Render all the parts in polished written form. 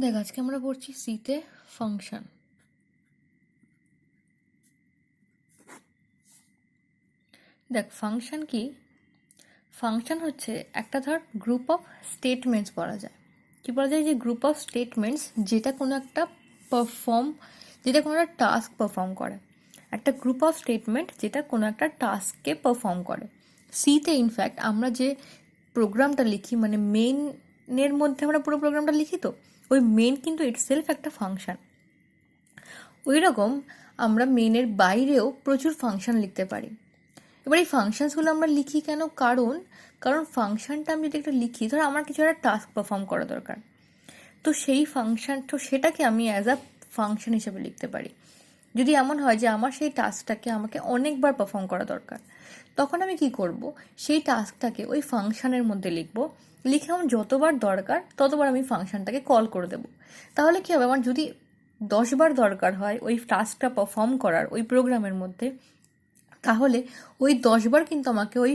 দেখ, আজকে আমরা পড়ছি সিতে ফাংশন। দেখ, ফাংশন কি? ফাংশন হচ্ছে একটা ধর গ্রুপ অফ স্টেটমেন্টস বলা যায়। কি বলা যায়? যে গ্রুপ অফ স্টেটমেন্টস যেটা কোনো একটা টাস্ক পারফর্ম করে। একটা গ্রুপ অফ স্টেটমেন্ট যেটা কোনো একটা টাস্ককে পারফর্ম করে। সিতে ইনফ্যাক্ট আমরা যে প্রোগ্রামটা লিখি, মানে মেইনের মধ্যে আমরা পুরো প্রোগ্রামটা লিখি, তো ওই মেইন কিন্তু ইটসেলফ একটা ফাংশন। ওই রকম আমরা মেইনের বাইরেও প্রচুর ফাংশন লিখতে পারি। এবার এই ফাংশনসগুলো আমরা লিখি কেন? কারণ ফাংশনটা আমি যদি একটা লিখি, ধর আমার কিছু একটা টাস্ক পারফর্ম করা দরকার, তো সেই ফাংশন, তো সেটাকে আমি অ্যাজ আ ফাংশন হিসেবে লিখতে পারি। যদি এমন হয় যে আমার সেই টাস্কটাকে আমাকে অনেকবার পারফর্ম করা দরকার, তখন আমি কি করব? সেই টাস্কটাকে ওই ফাংশনের মধ্যে লিখে আমার যতবার দরকার ততবার আমি ফাংশনটাকে কল করে দেব। তাহলে কি হবে? আমার যদি 10বার দরকার হয় ওই টাস্কটা পারফর্ম করার ওই প্রোগ্রামের মধ্যে, তাহলে ওই 10বার কিন্তু আমাকে ওই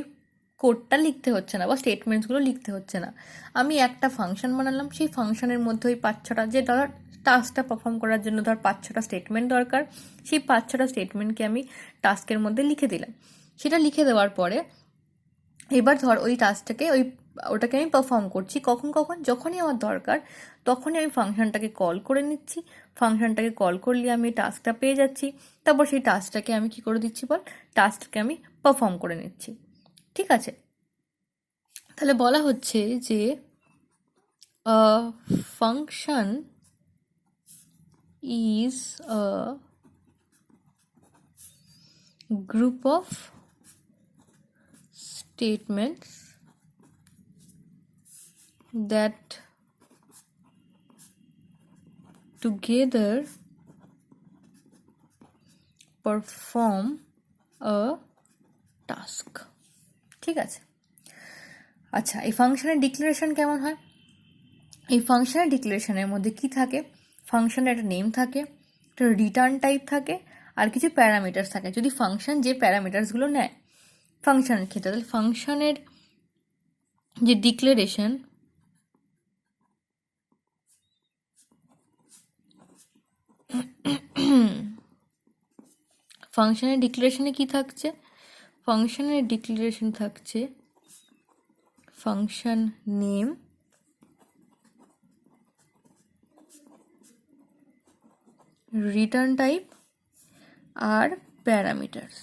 কোডটা লিখতে হচ্ছে না বা স্টেটমেন্টসগুলো লিখতে হচ্ছে না। আমি একটা ফাংশন বানালাম, সেই ফাংশনের মধ্যে ওই 5-6টা, যে ধর টাস্কটা পারফর্ম করার জন্য ধর 5-6টা স্টেটমেন্ট দরকার, সেই 5-6টা স্টেটমেন্টকে আমি টাস্কের মধ্যে লিখে দিলাম। সেটা লিখে দেওয়ার পরে এবার ধর ওই টাস্কটাকে ওটাকে আমি পারফর্ম করছি। যখনই আমার দরকার তখনই আমি ফাংশনটাকে কল করে নিচ্ছি। ফাংশনটাকে কল করলে আমি টাস্কটা পেয়ে যাচ্ছি। তারপর সেই টাস্কটাকে আমি কি করে দিচ্ছি বল? টাস্কটাকে আমি পারফর্ম করে নিচ্ছি। ঠিক আছে? তাহলে বলা হচ্ছে যে function is a group of statements that together perform a task. ঠিক আছে? আচ্ছা, এই ফাংশনের ডিক্লারেশন কেমন হয়? এই ফাংশনের ডিক্লারেশনের মধ্যে কি থাকে? ফাংশনের একটা নেম থাকে, একটা রিটার্ন টাইপ থাকে, আর কিছু প্যারামিটার্স থাকে। যদি ফাংশন যে প্যারামিটার্সগুলো নেয় ফাংশনের ক্ষেত্রে, তাহলে ফাংশনের যে ডিক্লারেশন, ফাংশনের ডিক্লারেশনে কি থাকছে? ফাংশনের ডিক্লারেশন থাকছে ফাংশন নেম, রিটার্ন টাইপ আর প্যারামিটার্স।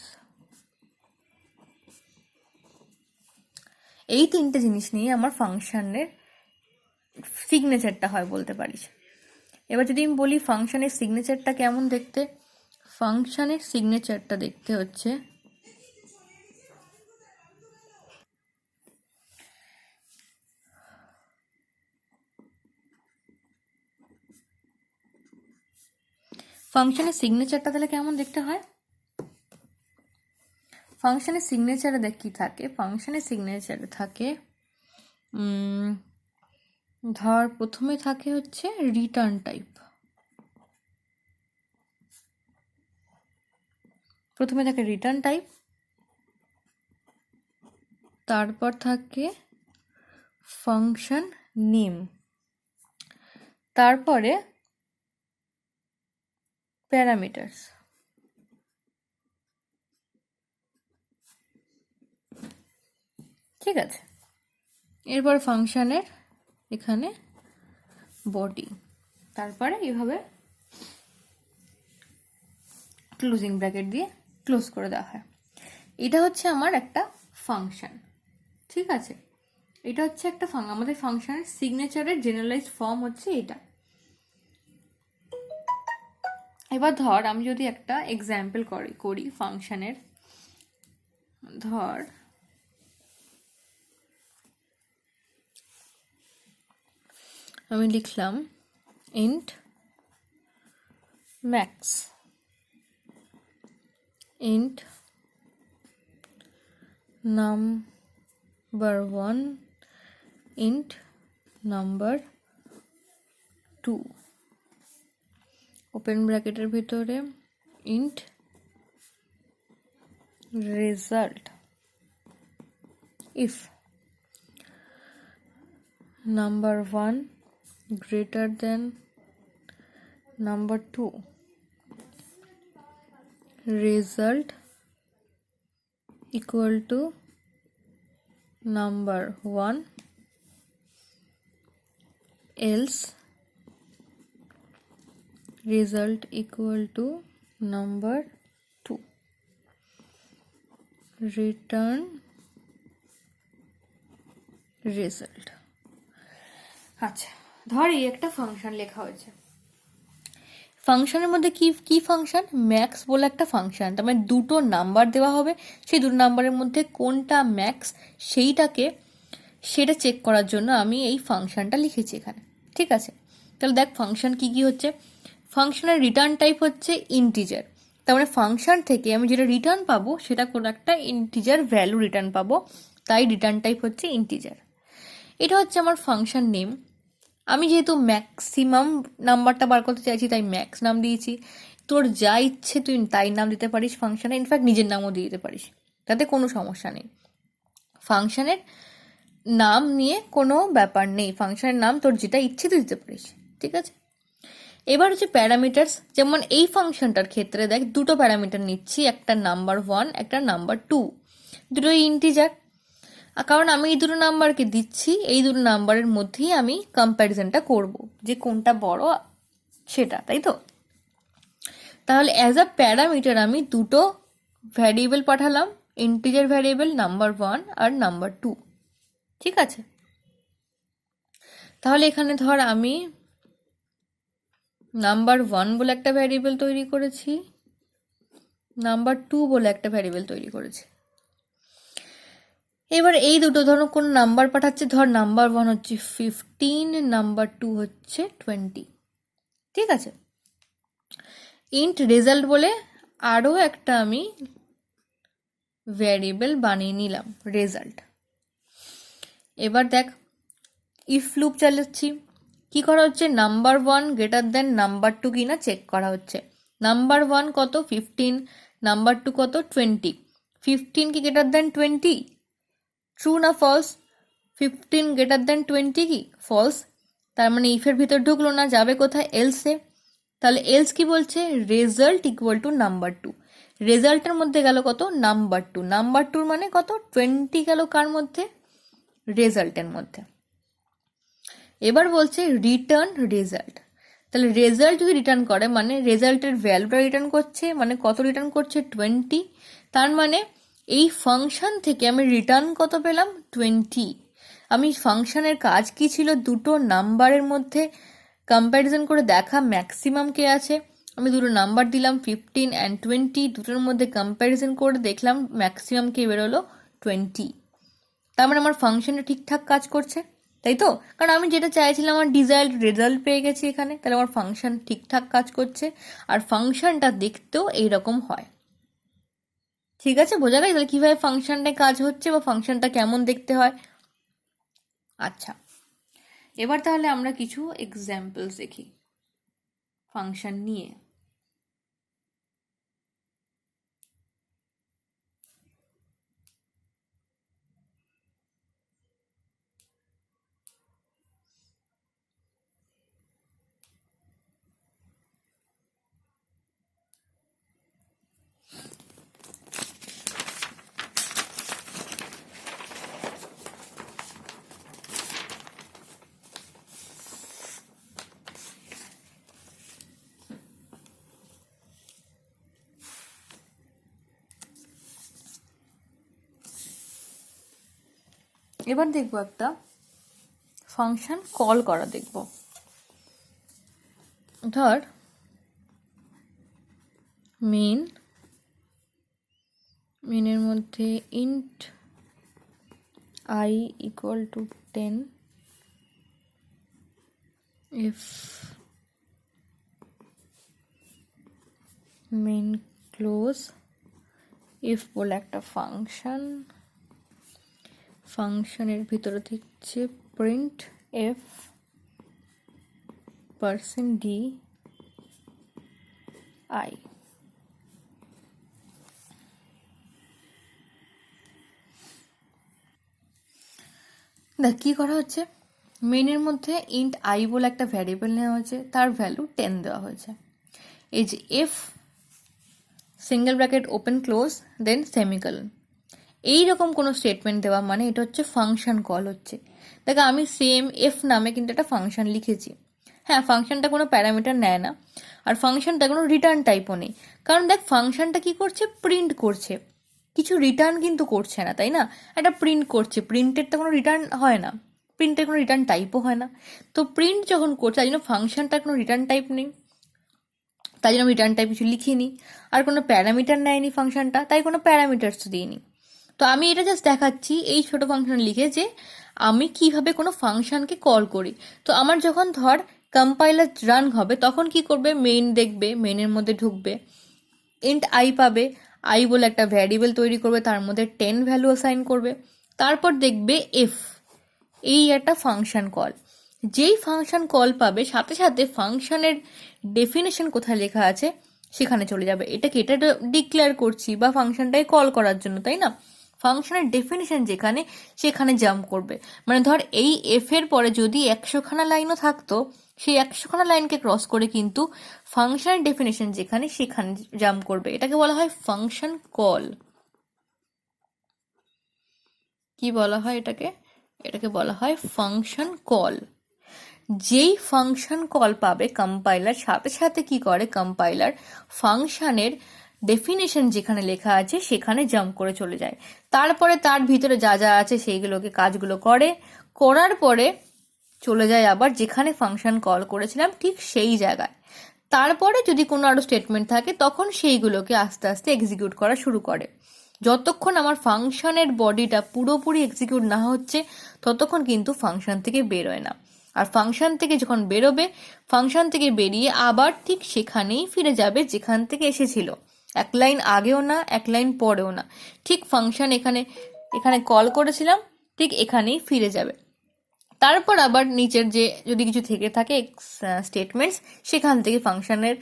এই তিনটে জিনিস নিয়ে আমার ফাংশনের সিগনেচারটা হয় বলতে পারিস। এবার যদি আমি বলি ফাংশনের সিগনেচারটা কেমন দেখতে, ফাংশনের সিগনেচারটা দেখতে হচ্ছে ফাংশনের সিগনেচারটা তাহলে কেমন দেখতে হয়? ফাংশনের সিগনেচারে দেখ কি থাকে। ফাংশনের সিগনেচারে থাকে ধর প্রথমে থাকে হচ্ছে রিটার্ন টাইপ। প্রথমে থাকে রিটার্ন টাইপ, তারপর থাকে ফাংশন নেম, তারপরে প্যারামিটার্স। ঠিক আছে? এরপর ফাংশনের এখানে বডি, তারপরে এভাবে ক্লোজিং ব্র্যাকেট দিয়ে ক্লোজ করে দেওয়া হয়। এটা হচ্ছে আমার একটা ফাংশন। ঠিক আছে? এটা হচ্ছে একটা আমাদের ফাংশনের সিগনেচারের জেনারেলাইজড ফর্ম হচ্ছে এটা। এবার ধর আমি যদি একটা এক্সাম্পল করি ফাংশনের, ধর আমি লিখলাম int max, int number 1, int number 2, open ব্র্যাকেটের ভিতরে int result if number 1 greater than number 2 result equal to number 1 else result equal to number 2 return result। আচ্ছা, ধর এই একটা ফাংশন লেখা হয়েছে। ফাংশনের মধ্যে কি কি ফাংশন? ম্যাক্স বলে একটা ফাংশন, তার মানে দুটো নাম্বার দেওয়া হবে, সেই দুটো নাম্বারের মধ্যে কোনটা ম্যাক্স সেটা চেক করার জন্য আমি এই ফাংশনটা লিখেছি এখানে। ঠিক আছে, তাহলে দেখ ফাংশন কি কি হচ্ছে। ফাংশনের রিটার্ন টাইপ হচ্ছে ইন্টিজার, তার মানে ফাংশন থেকে আমি যেটা রিটার্ন পাবো সেটা কোনো একটা ইন্টিজার ভ্যালু রিটার্ন পাবো, তাই রিটার্ন টাইপ হচ্ছে ইন্টিজার। এটা হচ্ছে আমার ফাংশন নেম। আমি যেহেতু ম্যাক্সিমাম নাম্বারটা বার করতে চাইছি তাই ম্যাক্স নাম দিয়েছি। তোর যা ইচ্ছে তুই তাই নাম দিতে পারিস ফাংশনে, ইনফ্যাক্ট নিজের নামও দিয়ে দিতে পারিস, তাতে কোনো সমস্যা নেই। ফাংশনের নাম নিয়ে কোনো ব্যাপার নেই, ফাংশনের নাম তোর যেটা ইচ্ছে তুই দিতে পারিস। ঠিক আছে, এবার হচ্ছে প্যারামিটার্স। যেমন এই ফাংশনটার ক্ষেত্রে দেখ দুটো প্যারামিটার নিচ্ছি, একটা নাম্বার 1 একটা নাম্বার 2, দুটোই ইন্টিজার। কারণ আমি এই দুটো নাম্বারকে দিচ্ছি, এই দুটো নাম্বারের মধ্যেই আমি কম্প্যারিজনটা করব যে কোনটা বড় সেটা, তাই তো। তাহলে অ্যাজ আ প্যারামিটার আমি দুটো ভ্যারিয়েবল পাঠালাম, ইন্টিজার ভ্যারিয়েবল নাম্বার 1 আর নাম্বার 2। ঠিক আছে, তাহলে এখানে ধর আমি নাম্বার 1 বলে একটা ভ্যারিয়েবল তৈরি করেছি, নাম্বার 2 বলে একটা ভ্যারিয়েবল তৈরি করেছি। এবার এই দুটো ধরো কোন নাম্বার পাঠাচ্ছে, ধর নাম্বার 1 হচ্ছে 15, নাম্বার 2 হচ্ছে 20। ঠিক আছে, ইন্ট রেজাল্ট বলে আরও একটা আমি ভ্যারিয়েবল বানিয়ে নিলাম রেজাল্ট। এবার দেখ ইফ লুপ চালাচ্ছি, কি করা হচ্ছে, নাম্বার 1 গ্রেটার দেন নাম্বার 2 কিনা চেক করা হচ্ছে। নাম্বার 1 কত 15, নাম্বার 2 কত 20, 15 কি গ্রেটার দেন 20? ট্রু না ফলস? 15 গ্রেটার দেন 20 কি ফলস, তার মানে ইফের ভিতর ঢুকলো না, যাবে কোথায়, এলসে। তাহলে এলস কি বলছে, রেজাল্ট ইকুয়াল টু নাম্বার 2, রেজাল্টের মধ্যে গেল কত, নাম্বার 2, নাম্বার 2 মানে কত 20 গেল কার মধ্যে, রেজাল্টের মধ্যে। এবার বলছে রিটার্ন রেজাল্ট, তাহলে রেজাল্ট যদি রিটার্ন করে মানে রেজাল্টের ভ্যালুটা রিটার্ন করছে, মানে কত রিটার্ন করছে 20, তার মানে এই ফাংশন থেকে আমি রিটার্ন কত পেলাম 20। আমি ফাংশনের কাজ কি ছিল, দুটো নাম্বারের মধ্যে কম্প্যারিজন করে দেখা ম্যাক্সিমাম কে আছে। আমি দুটো নাম্বার দিলাম 15 অ্যান্ড 20, দুটোর মধ্যে কম্প্যারিজন করে দেখলাম ম্যাক্সিমাম কে বেরোলো 20। তার মানে আমার ফাংশনটা ঠিকঠাক কাজ করছে, তাই তো। কারণ আমি যেটা চাইছিলাম আমার ডিজায়ার্ড রেজাল্ট পেয়ে গেছি এখানে, তাহলে আমার ফাংশন ঠিকঠাক কাজ করছে। আর ফাংশনটা দেখতেও এইরকম হয়। ঠিক আছে, বোঝা গেছে তাহলে কিভাবে ফাংশনটা কাজ হচ্ছে বা ফাংশনটা কেমন দেখতে হয়। আচ্ছা, এবার তাহলে আমরা কিছু এক্সাম্পলস দেখি ফাংশন নিয়ে। এবার দেখবো একটা ফাংশন কল করা দেখব। ধর মেনের মধ্যে int I equal to 10 if main close if বলে একটা ফাংশনের ভিতরে দিচ্ছে প্রিন্ট এফ %d I। দেখ কি করা হচ্ছে, মেনের মধ্যে ইন্ট আই বলে একটা ভ্যারিয়েবল নেওয়া হয়েছে, তার ভ্যালু 10 দেওয়া হয়েছে। এই যে F single bracket open close then semicolon, এইরকম কোনো স্টেটমেন্ট দেওয়া মানে এটা হচ্ছে ফাংশন কল হচ্ছে। দেখো আমি সেম এফ নামে কিন্তু একটা ফাংশন লিখেছি। হ্যাঁ, ফাংশনটা কোনো প্যারামিটার নেয় না, আর ফাংশনটা কোনো রিটার্ন টাইপও নেই, কারণ দেখ ফাংশনটা কি করছে, প্রিন্ট করছে, কিছু রিটার্ন কিন্তু করছে না, তাই না? একটা প্রিন্ট করছে, প্রিন্টের তো কোনো রিটার্ন হয় না, প্রিন্টের কোনো রিটার্ন টাইপও হয় না। তো প্রিন্ট যখন করছে তাই জন্য ফাংশনটার কোনো রিটার্ন টাইপ নেই, তাই জন্য আমি রিটার্ন টাইপ কিছু লিখিনি। আর কোনো প্যারামিটার নেয়নি ফাংশনটা, তাই কোনো প্যারামিটার্স দিইনি। তো আমি এটা জাস্ট দেখাচ্ছি এই ছোট ফাংশন লিখে যে আমি কিভাবে কোনো ফাংশনকে কল করি। তো আমার যখন ধর কম্পাইলার রান হবে তখন কি করবে, মেইন দেখবে, মেইনের মধ্যে ঢুকবে, ইন্ট আই পাবে, আই বলে একটা ভ্যারিয়েবল তৈরি করবে, তার মধ্যে 10 ভ্যালু অ্যাসাইন করবে, তারপর দেখবে এফ, এই একটা ফাংশন কল। যেই ফাংশন কল পাবে সাথে সাথে ফাংশনের ডেফিনেশন কোথায় লেখা আছে সেখানে চলে যাবে। এটা ডিক্লেয়ার করছি বা ফাংশনটাকে কল করার জন্য, তাই না? ফাংশনের ডেফিনেশন যেখানে সেখানে জাম্প করবে। মানে ধর এই এফ এর পরে যদি 100খানা লাইনও থাকতো, সেই 100খানা লাইনকে ক্রস করে কিন্তু ফাংশনের ডেফিনেশন যেখানে সেখানে জাম্প করবে। এটাকে বলা হয় ফাংশন কল। কি বলা হয় এটাকে? এটাকে বলা হয় ফাংশন কল। যেই ফাংশন কল পাবে কম্পাইলার সাথে সাথে কি করে, কম্পাইলার ফাংশনের ডেফিনেশন যেখানে লেখা আছে সেখানে জাম্প করে চলে যায়। তারপরে তার ভিতরে যা যা আছে সেইগুলোকে কাজগুলো করে, করার পরে চলে যায় আবার যেখানে ফাংশন কল করেছিলাম ঠিক সেই জায়গায়। তারপরে যদি কোনো আরো স্টেটমেন্ট থাকে তখন সেইগুলোকে আস্তে আস্তে এক্সিকিউট করা শুরু করে। যতক্ষণ আমার ফাংশনের বডিটা পুরোপুরি এক্সিকিউট না হচ্ছে ততক্ষণ কিন্তু ফাংশন থেকে বেরোয় না। আর ফাংশন থেকে যখন বেরোবে, ফাংশন থেকে বেরিয়ে আবার ঠিক সেখানেই ফিরে যাবে যেখান থেকে এসেছিল, এক লাইন আগেও না এক লাইন পরেও না, ঠিক ফাংশন এখানে এখানে কল করেছিলাম ঠিক এখানেই ফিরে যাবে। তারপর আবার নিচের যে যদি কিছু থেকে থাকে স্টেটমেন্টস, সেখান থেকে ফাংশনের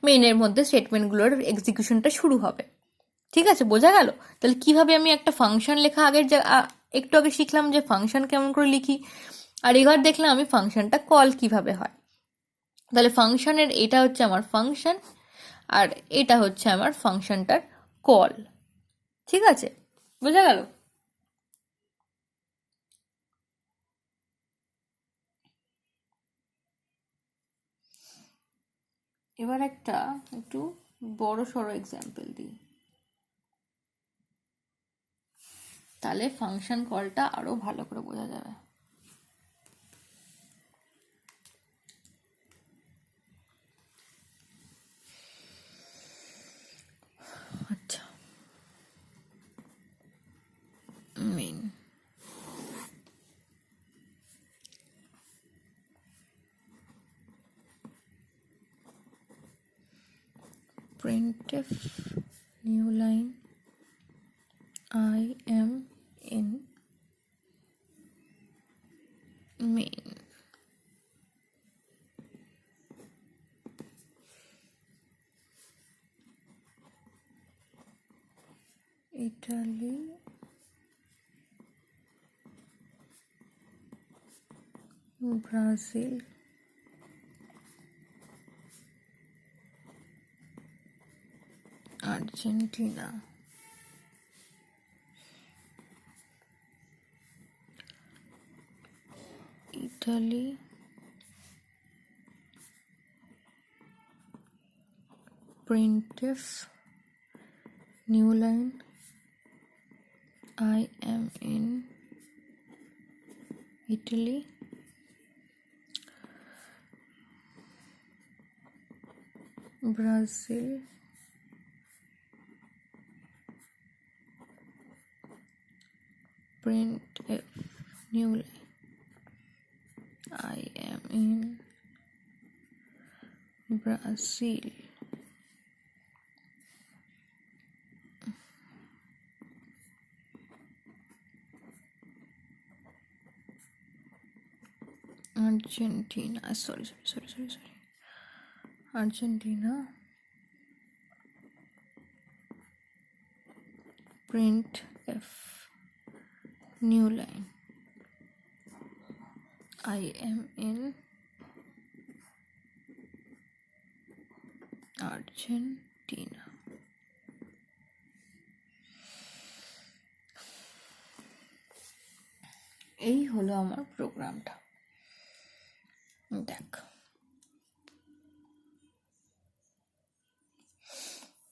মেইনের মধ্যে স্টেটমেন্টগুলোর এক্সিকিউশনটা শুরু হবে। ঠিক আছে, বোঝা গেল? তাহলে কিভাবে আমি একটা ফাংশন লেখা একটু আগে শিখলাম যে ফাংশন কেমন করে লিখি, আর এবার দেখলাম আমি ফাংশনটা কল কিভাবে হয়। তাহলে ফাংশনের এটা হচ্ছে আমার ফাংশন, আর এটা হচ্ছে আমার ফাংশনটার কল। ঠিক আছে, বোঝা গেল? এবার একটা একটু বড় সড়ো এক্সাম্পল দিই, তাহলে ফাংশন কলটা আরো ভালো করে বোঝা যাবে। আচ্ছা, main printf new line I am in main, Italy, Brazil, Argentina, Italy, printf new line I am in Italy, Brazil, printf new line I am in Brazil, Argentina, sorry, Argentina, printf new line I am in Argentina. এই হলো আমার প্রোগ্রামটা।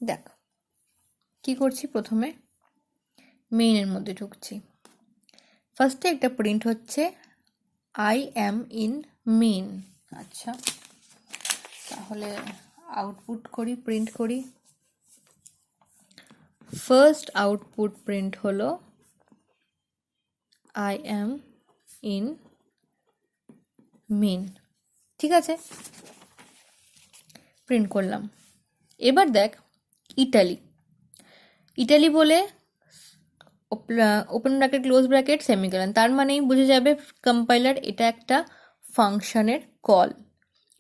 দেখ কি করছি, প্রথমে মেইনের মধ্যে ঢুকছি। ফার্স্টে একটা প্রিন্ট হচ্ছে আই অ্যাম ইন মেইন। আচ্ছা, তাহলে আউটপুট করি, প্রিন্ট করি। ফার্স্ট আউটপুট প্রিন্ট হলো আই অ্যাম ইন মেইন। ঠিক আছে, প্রিন্ট করলাম। এবার দেখ ইটালি, ইটালি বলে open bracket close bracket semicolon, তার মানেই বুঝে যাবে কম্পাইলার এটা একটা ফাংশনের কল।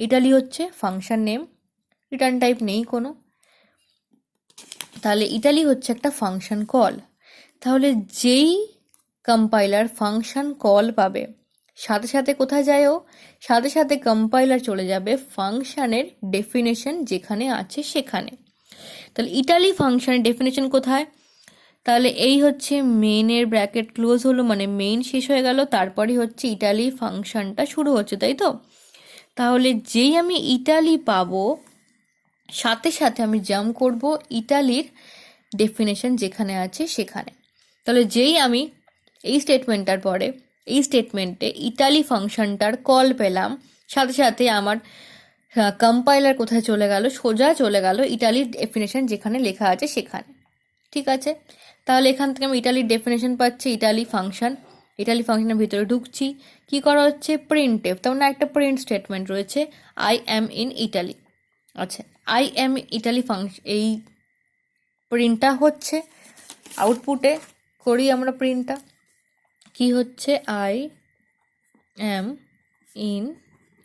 ইটালি হচ্ছে ফাংশন নেম, রিটার্ন টাইপ নেই কোনো, তাহলে ইটালি হচ্ছে একটা ফাংশন কল। তাহলে যেই কম্পাইলার ফাংশন কল পাবে সাথে সাথে কোথায় যায় ও, সাথে সাথে কম্পাইলার চলে যাবে ফাংশনের ডেফিনেশন যেখানে আছে সেখানে। তাহলে ইটালি ফাংশনের ডেফিনেশন কোথায়, তাহলে এই হচ্ছে মেইনের ব্র্যাকেট ক্লোজ হলো, মানে মেইন শেষ হয়ে গেল, তারপরই হচ্ছে ইটালি ফাংশনটা শুরু হচ্ছে, তাই তো। তাহলে যেই আমি ইটালি পাবো সাথে সাথে আমি জাম্প করব ইটালির ডেফিনেশন যেখানে আছে সেখানে। তাহলে যেই আমি এই স্টেটমেন্টটার পরে এই স্টেটমেন্টে ইটালি ফাংশনটার কল পেলাম, সাথে সাথে আমার কম্পাইলার কোথায় চলে গেল, সোজা চলে গেল ইটালির ডেফিনেশন যেখানে লেখা আছে সেখানে। ঠিক আছে, তাহলে এখান থেকে আমি ইটালির ডেফিনেশন পাচ্ছি, ইটালি ফাংশনের ভিতরে ঢুকছি, কি করা হচ্ছে প্রিন্টএফ, তেমন একটা প্রিন্ট স্টেটমেন্ট রয়েছে আই অ্যাম ইন ইটালি। আচ্ছা, আই অ্যাম ইটালি ফাংশন, এই প্রিন্টটা হচ্ছে আউটপুটে করি আমরা প্রিন্টটা, কি হচ্ছে I am in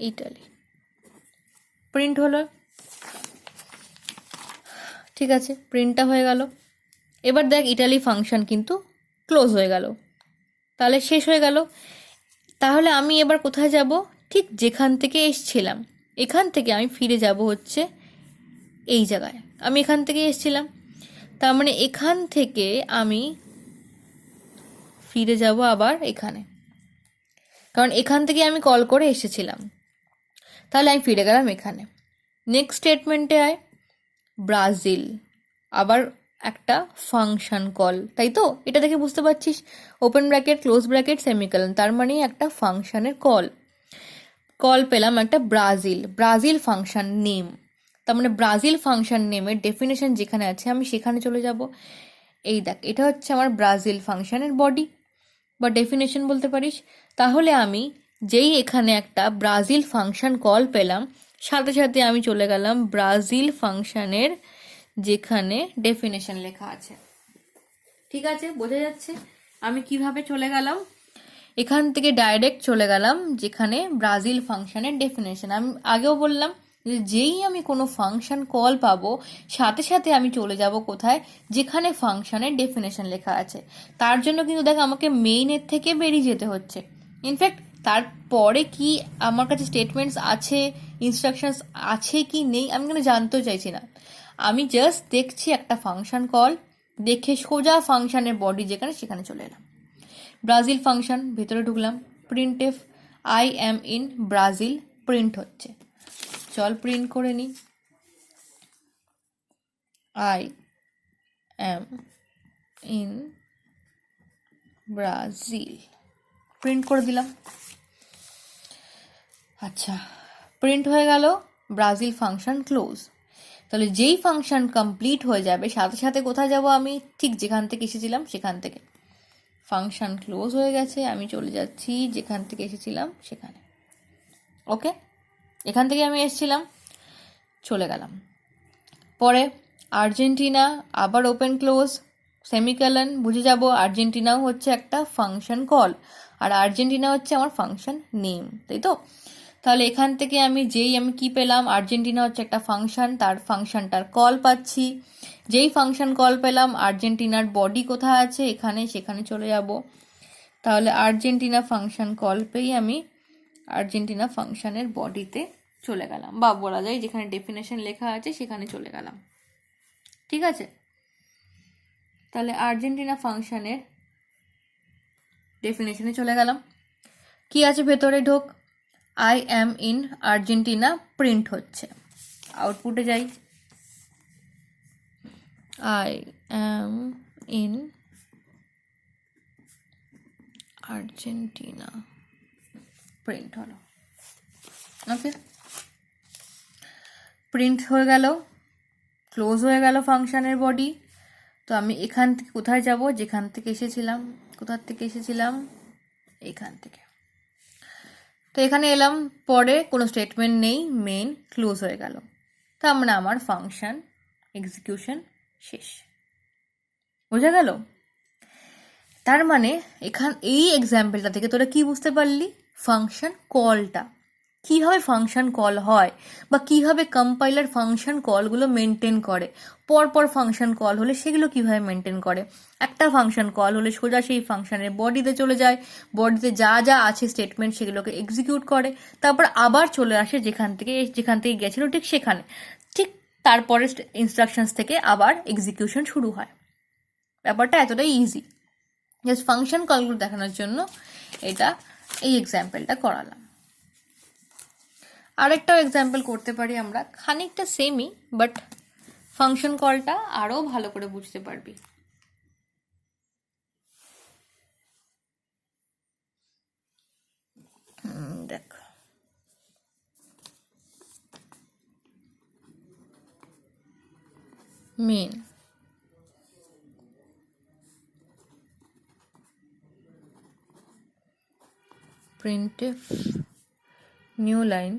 Italy, print হলো। ঠিক আছে, প্রিন্টটা হয়ে গেল। এবার দেখ ইটালি ফাংশন কিন্তু ক্লোজ হয়ে গেল, তাহলে শেষ হয়ে গেল। তাহলে আমি এবার কোথায় যাব, ঠিক যেখান থেকে এসছিলাম, এখান থেকে আমি ফিরে যাব হচ্ছে এই জায়গায়, আমি এখান থেকে এসছিলাম, তার মানে এখান থেকে আমি ফিরে যাব আবার এখানে, কারণ এখান থেকে আমি কল করে এসেছিলাম, তাহলে আমি ফিরে গেলাম এখানে। নেক্সট স্টেটমেন্টে আয় ব্রাজিল, আবার একটা ফাংশন কল, তাই তো, এটা দেখে বুঝতে পারছিস open bracket close bracket semicolon, তার মানে একটা ফাংশনের কল পেলাম একটা ব্রাজিল ফাংশন নেম, তার মানে ব্রাজিল ফাংশন নেমের ডেফিনেশন যেখানে আছে আমি সেখানে চলে যাব। এই দেখ এটা হচ্ছে আমার ব্রাজিল ফাংশনের বডি বা ডেফিনেশন বলতে পারিস। তাহলে আমি যেই এখানে একটা ব্রাজিল ফাংশন কল পেলাম, সাথে সাথে আমি চলে গেলাম ব্রাজিল ফাংশনের যেখানে ডেফিনেশন লেখা আছে। ঠিক আছে, বোঝা যাচ্ছে আমি কিভাবে চলে গেলাম, এখান থেকে ডাইরেক্ট চলে গেলাম যেখানে ব্রাজিল ফাংশনের ডেফিনেশন। আমি আগেও বললাম যে যেই আমি কোনো ফাংশন কল পাবো সাথে সাথে আমি চলে যাব কোথায়, যেখানে ফাংশনের ডেফিনেশন লেখা আছে। তার জন্য কিন্তু দেখ আমাকে মেইনের থেকে বেরিয়ে যেতে হচ্ছে। ইনফ্যাক্ট তারপরে কি আমার কাছে স্টেটমেন্টস আছে, ইনস্ট্রাকশনস আছে কি নেই আমি কিন্তু জানতেও চাইছি না, আমি জাস্ট দেখছি একটা ফাংশন কল, দেখে সোজা ফাংশনের বডি যেখানে সেখানে চলে এলাম। ব্রাজিল ফাংশন, ভেতরে ঢুকলাম, printf I am in Brazil, print হচ্ছে। চল প্রিন্ট করে নিই, I am in Brazil, print করে দিলাম। আচ্ছা, প্রিন্ট হয়ে গেল ব্রাজিল ফাংশন ক্লোজ। তাহলে যেই ফাংশন কমপ্লিট হয়ে যাবে সাথে সাথে কোথায় যাব, আমি ঠিক যেখান থেকে এসেছিলাম সেখান থেকে। ফাংশন ক্লোজ হয়ে গেছে, আমি চলে যাচ্ছি যেখান থেকে এসেছিলাম সেখানে। ওকে, এখান থেকে আমি এসেছিলাম, চলে গেলাম। পরে আর্জেন্টিনা, আবার ওপেন ক্লোজ সেমিকোলন, বুঝে যাব আর্জেন্টিনাও হচ্ছে একটা ফাংশন কল, আর আর্জেন্টিনা হচ্ছে আমার ফাংশন নেম, তাই তো। তাহলে এখান থেকে আমি কি পেলাম, আর্জেন্টিনা হচ্ছে একটা ফাংশন, তার ফাংশনটার কল পাচ্ছি। যেই ফাংশন কল পেলাম আর্জেন্টিনার বডি কোথায় আছে এখানে, সেখানে চলে যাব। তাহলে আর্জেন্টিনা ফাংশন কল পেয়ে আমি আর্জেন্টিনা ফাংশনের বডিতে চলে গেলাম, বা বলা যায় যেখানে ডেফিনেশন লেখা আছে সেখানে চলে গেলাম। ঠিক আছে, তাহলে আর্জেন্টিনা ফাংশনের ডেফিনেশনে চলে গেলাম। কি আছে ভেতরে? ঢোক। I am in Argentina print হচ্ছে। আউটপুটে যাই। I am in Argentina print হলো। ওকে, প্রিন্ট হয়ে গেল, ক্লোজ হয়ে গেল ফাংশনের বডি। তো আমি এখান থেকে কোথায় যাব? যেখান থেকে এসেছিলাম। কোথার থেকে এসেছিলাম? এখান থেকে। তো এখানে এলাম, পরে কোনো স্টেটমেন্ট নেই, মেইন ক্লোজ হয়ে গেল। তার মানে আমার ফাংশন এক্সিকিউশন শেষ। বোঝা গেল? তার মানে এই এক্সাম্পলটা থেকে তোরা কি বুঝতে পারলি? ফাংশন কলটা কীভাবে ফাংশন কল হয়, বা কীভাবে কম্পাইলার ফাংশন কলগুলো মেনটেন করে, পরপর ফাংশন কল হলে সেগুলো কীভাবে মেনটেন করে। একটা ফাংশন কল হলে সোজা সেই ফাংশনের বডিতে চলে যায়, বডিতে যা যা আছে স্টেটমেন্ট সেগুলোকে এক্সিকিউট করে, তারপর আবার চলে আসে যেখান থেকে গেছিলো ঠিক সেখানে, ঠিক তারপরে ইনস্ট্রাকশনস থেকে আবার এক্সিকিউশন শুরু হয়। ব্যাপারটা এতটাই ইজি। জাস্ট ফাংশন কলগুলো দেখানোর জন্য এই এক্সাম্পলটা করালাম। আরেকটাও এক্সাম্পল করতে পারি আমরা, খানিকটা সেমই, বাট ফাংশন কলটা আরও ভালো করে বুঝতে পারবি। দেখ, main printf new line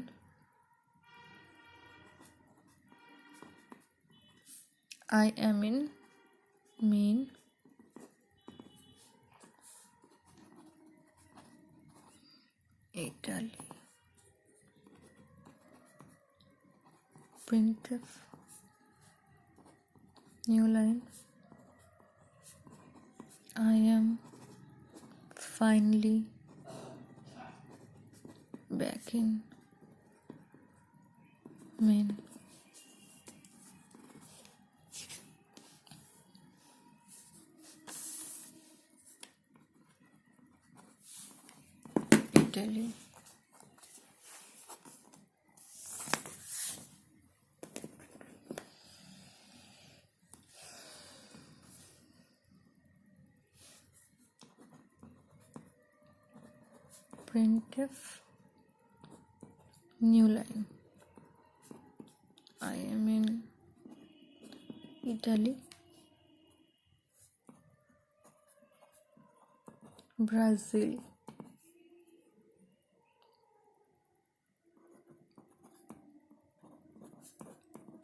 I am in main Italy. Printf new line I am finally back in main. Italy. Printf new line I am in Italy, Brazil.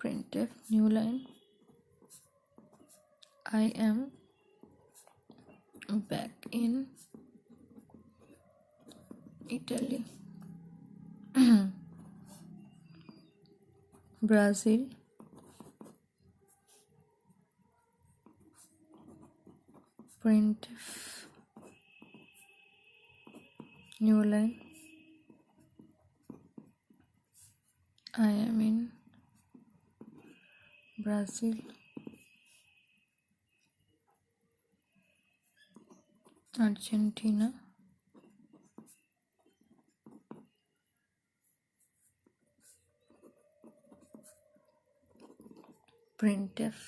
Printf new line I am back in Italy, Brazil. Printf new line I am in Brazil, Argentina, printf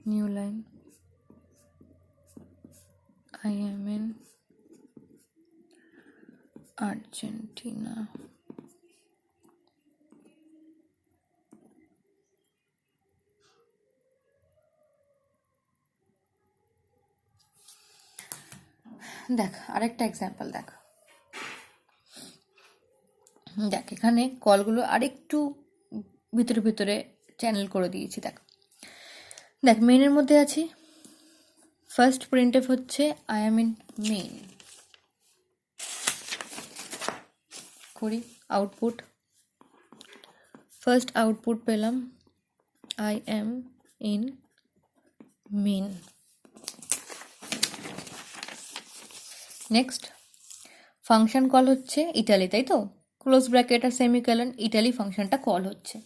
new line I am in Argentina, দেখ আরেকটা example দেখ। এখানে কলগুলো আরেকটু ভিতরে ভিতরে channel করে দিয়েছি। দেখ মেইনের মধ্যে আছি, ফার্স্ট প্রিন্টএফ হচ্ছে আই অ্যাম ইন মেইন, করি আউটপুট। ফার্স্ট আউটপুট পেলাম I am in main, next function call হচ্ছে ইটালি, তাই তো, ক্লোজ ব্র্যাকেট আর সেমিকলন, ইটালি ফাংশনটা কল হচ্ছে।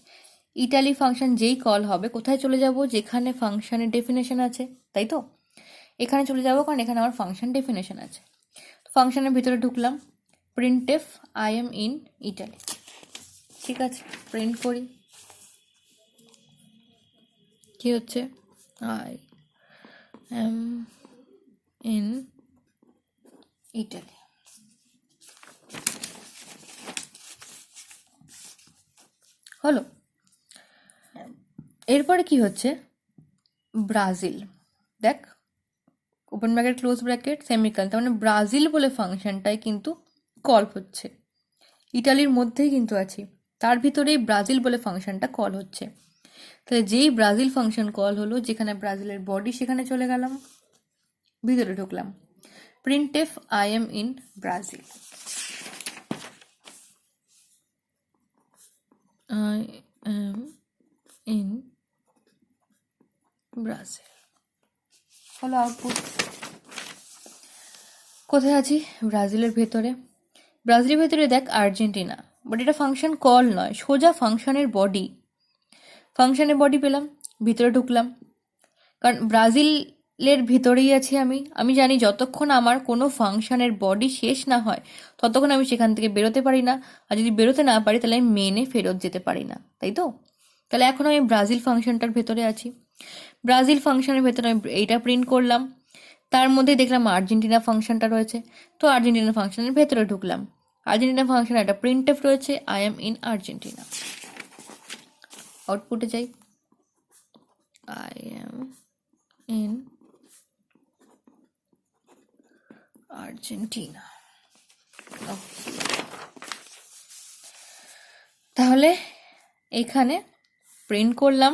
ইটালি ফাংশন যেই কল হবে কোথায় চলে যাব, যেখানে ফাংশনের ডেফিনেশন আছে, তাই তো, এখানে চলে যাব কারণ এখানে আমার ফাংশন ডেফিনেশন আছে। ফাংশনের ভিতরে ঢুকলাম, printf I M in Italy, ঠিক আছে, প্রিন্ট করি, কি হচ্ছে, আই এম ইন ইটালি। হলো। এরপরে কি হচ্ছে, ব্রাজিল, দেখ open bracket close bracket semicolon, তার মানে ব্রাজিল বলে ফাংশনটাই কিন্তু কল হচ্ছে, ইটালির মধ্যেই কিন্তু আছি, তার ভিতরেই ব্রাজিল বলে ফাংশনটা কল হচ্ছে। তাহলে যেই ব্রাজিল ফাংশন কল হলো, যেখানে ব্রাজিলের বডি সেখানে চলে গেলাম, ভিতরে ঢুকলাম, printf I M in Brazil, I am in Brazil, হলো আউটপুট। কোথায় আছি, ব্রাজিলের ভেতরে, ব্রাজিলের ভেতরে দেখ আর্জেন্টিনা, বাট এটা ফাংশন কল নয়, সোজা ফাংশনের বডি, ফাংশনের বডি পেলাম, ভিতরে ঢুকলাম, কারণ ব্রাজিলের ভেতরেই আছি আমি জানি যতক্ষণ আমার কোনো ফাংশনের বডি শেষ না হয় ততক্ষণ আমি সেখান থেকে বেরোতে পারি না, আর যদি বেরোতে না পারি তাহলে আমি মেনে ফেরত যেতে পারি না, তাই তো। তাহলে এখন আমি ব্রাজিল ফাংশনটার ভেতরে আছি, ব্রাজিল ফাংশনের ভেতরে আমি এইটা প্রিন্ট করলাম, তার মধ্যে দেখলাম আর্জেন্টিনা ফাংশনটা রয়েছে, তো আর্জেন্টিনা ফাংশনের ভেতরে ঢুকলাম, আর্জেন্টিনা ফাংশন একটা প্রিন্টএফ রয়েছে, আই এম ইন আর্জেন্টিনা, আউটপুটে যাই, আই এম ইন আর্জেন্টিনা। তাহলে এখানে প্রিন্ট করলাম,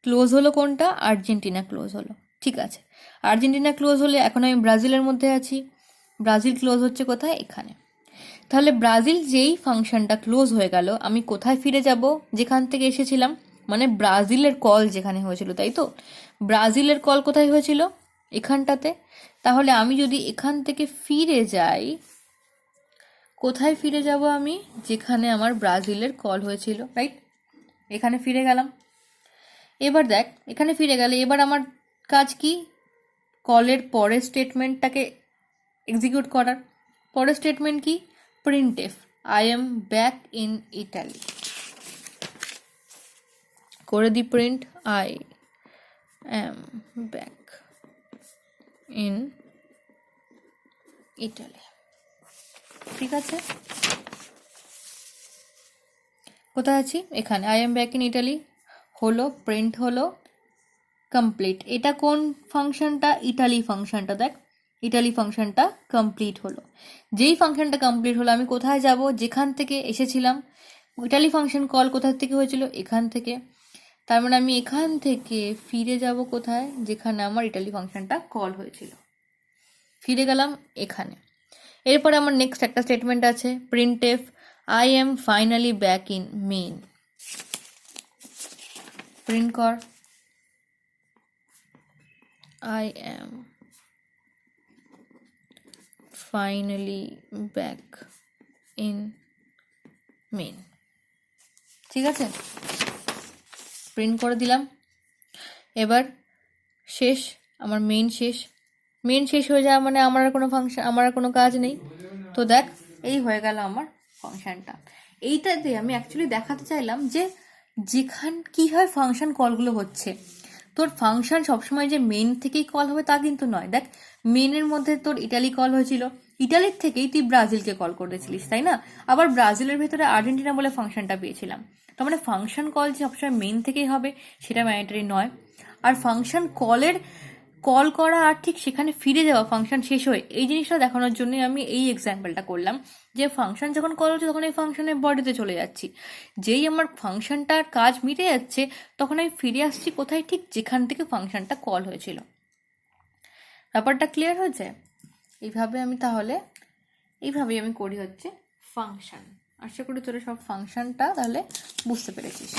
ক্লোজ হলো কোনটা, আর্জেন্টিনা ক্লোজ হলো, ঠিক আছে, আর্জেন্টিনা ক্লোজ হলে এখন আমি ব্রাজিলের মধ্যে আছি, ব্রাজিল ক্লোজ হচ্ছে কোথায়, এখানে। তাহলে ব্রাজিল যেই ফাংশনটা ক্লোজ হয়ে গেল, আমি কোথায় ফিরে যাব, যেখান থেকে এসেছিলাম, মানে ব্রাজিলের কল যেখানে হয়েছিল, তাই তো, ব্রাজিলের কল কোথায় হয়েছিল, এখানটাতে। তাহলে আমি যদি এখান থেকে ফিরে যাই, কোথায় ফিরে যাব আমি, যেখানে আমার ব্রাজিলের কল হয়েছিল, রাইট, এখানে ফিরে গেলাম। এবার দেখ এখানে ফিরে গেলে এবার আমার কাজ কি, কলের পরের স্টেটমেন্টটাকে এক্সিকিউট করার। পরের স্টেটমেন্ট কি, printf I am back in Italy, করে দি print I am back in Italy, ঠিক আছে। কোথায় আছি, এখানে, I am back in Italy হলো, প্রিন্ট হলো, কমপ্লিট। এটা কোন ফাংশনটা, ইটালি ফাংশনটা, দেখ ইটালি ফাংশনটা কমপ্লিট হলো। যেই ফাংশনটা কমপ্লিট হলো আমি কোথায় যাব, যেখান থেকে এসেছিলাম, ইটালি ফাংশন কল কোথা থেকে হয়েছিল, এখান থেকে। তার মানে আমি এখান থেকে ফিরে যাব কোথায়, যেখানে আমার ইটালি ফাংশনটা কল হয়েছিল, ফিরে গেলাম এখানে। এরপরে আমার নেক্সট একটা স্টেটমেন্ট আছে, printf I M finally back in main, print কর, I am finally back in main, ঠিক আছে, প্রিন্ট করে দিলাম। এবার শেষ, আমার মেইন শেষ, মেইন শেষ হয়ে যাওয়া মানে আমার আর কোনো ফাংশন, আমার আর কোনো কাজ নেই। তো দেখ এই হয়ে গেল আমার ফাংশনটা। এইটাতে আমি অ্যাকচুয়ালি দেখাতে চাইলাম যে কীভাবে ফাংশন কলগুলো হচ্ছে। তোর ফাংশন সবসময় যে মেন থেকেই কল হবে তা কিন্তু নয়। দেখ মেনের মধ্যে তোর ইটালি কল হয়েছিল, ইটালির থেকেই তুই ব্রাজিলকে কল করেছিলিস, তাই না? আবার ব্রাজিলের ভেতরে আর্জেন্টিনা বলে ফাংশনটা পেয়েছিলাম। তার মানে ফাংশন কল যে সবসময় মেন থেকেই হবে সেটা ম্যান্ডেটরি নয়। আর ফাংশন কলের কল করা আর ঠিক সেখানে ফিরে যাওয়া ফাংশন শেষ হয়ে, এই জিনিসটা দেখানোর জন্যই আমি এই এক্সাম্পলটা করলাম যে ফাংশন যখন কল হচ্ছে তখন এই ফাংশনের বডিতে চলে যাচ্ছি, যেই আমার ফাংশনটার কাজ মিটে যাচ্ছে তখন আমি ফিরে আসছি কোথায়, ঠিক যেখান থেকে ফাংশনটা কল হয়েছিল। ব্যাপারটা ক্লিয়ার হয়েছে? এইভাবেই আমি করি হচ্ছে ফাংশন। আশা করি তোরা সব ফাংশনটা তাহলে বুঝতে পেরেছিস।